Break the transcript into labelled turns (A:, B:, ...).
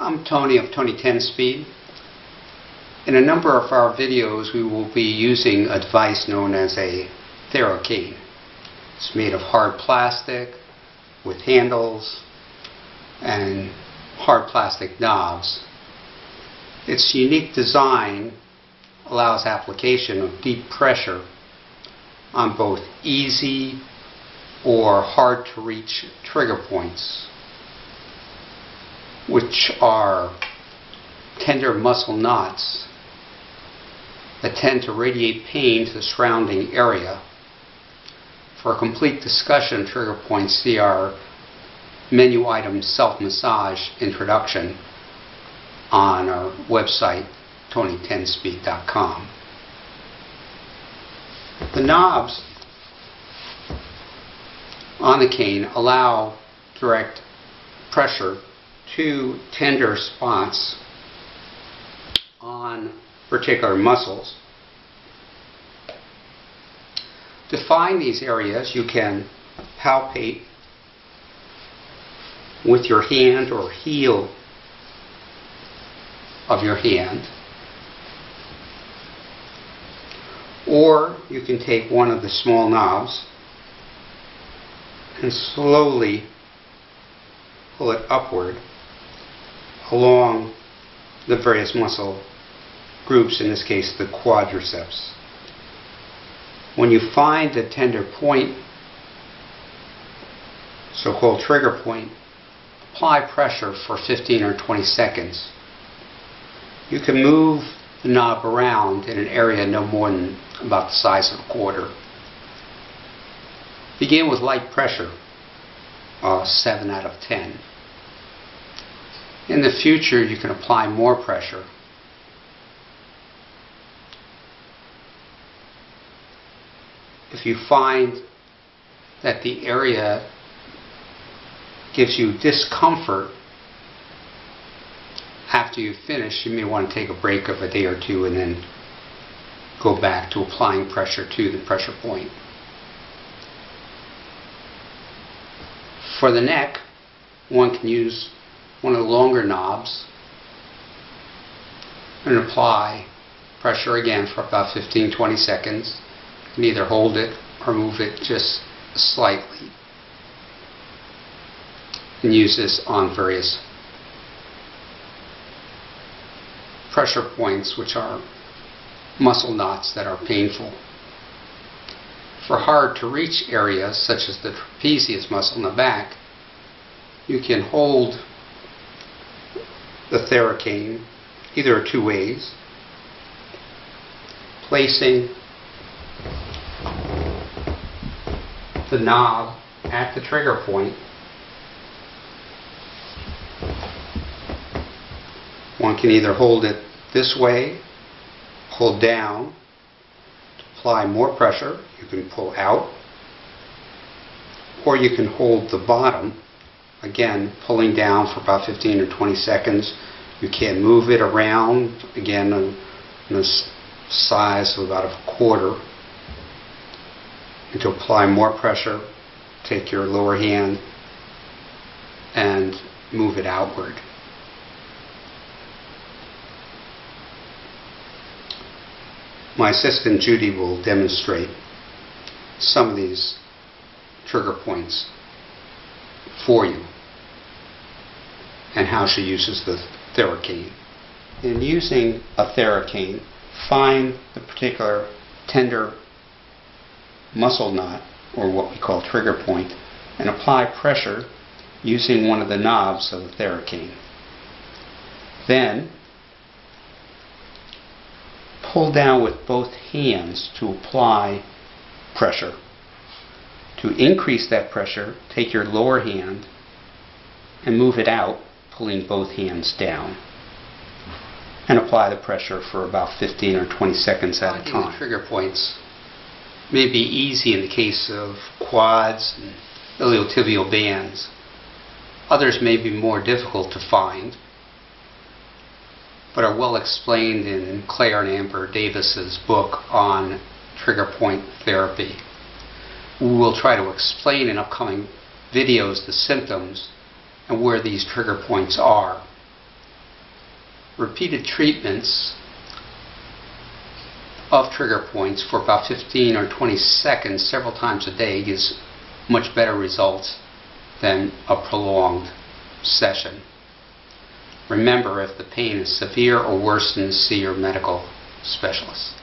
A: I'm Tony of Tony 10 Speed. In a number of our videos we will be using a device known as a Thera Cane. It's made of hard plastic with handles and hard plastic knobs. Its unique design allows application of deep pressure on both easy or hard to reach trigger points, which are tender muscle knots that tend to radiate pain to the surrounding area. For a complete discussion of trigger points, see our menu item self-massage introduction on our website tony10speed.com. The knobs on the cane allow direct pressure to tender spots on particular muscles. To find these areas, you can palpate with your hand or heel of your hand, or you can take one of the small knobs and slowly pull it upward along the various muscle groups, in this case the quadriceps. When you find a tender point, so-called trigger point, apply pressure for 15 or 20 seconds. You can move the knob around in an area no more than about the size of a quarter. Begin with light pressure, 7 out of 10. In the future, you can apply more pressure. If you find that the area gives you discomfort after you finish, you may want to take a break of a day or two and then go back to applying pressure to the pressure point. For the neck, one can use one of the longer knobs and apply pressure again for about 15-20 seconds. You can either hold it or move it just slightly, and use this on various pressure points, which are muscle knots that are painful. For hard to reach areas such as the trapezius muscle in the back, you can hold the Thera Cane either two ways, placing the knob at the trigger point. One can either hold it this way, pull down to apply more pressure, you can pull out, or you can hold the bottom, again pulling down for about 15 or 20 seconds. You can move it around, again in the size of about a quarter. And to apply more pressure, take your lower hand and move it outward. My assistant Judy will demonstrate some of these trigger points for you and how she uses the Thera Cane. In using a Thera Cane, find the particular tender muscle knot, or what we call trigger point, and apply pressure using one of the knobs of the Thera Cane. Then pull down with both hands to apply pressure. To increase that pressure, take your lower hand and move it out, pulling both hands down, and apply the pressure for about 15 or 20 seconds at a time. The trigger points may be easy in the case of quads and iliotibial bands. Others may be more difficult to find, but are well explained in Claire and Amber Davis's book on trigger point therapy. We will try to explain in upcoming videos the symptoms and where these trigger points are. repeated treatments of trigger points for about 15 or 20 seconds several times a day gives much better results than a prolonged session. Remember, if the pain is severe or worsens, see your medical specialist.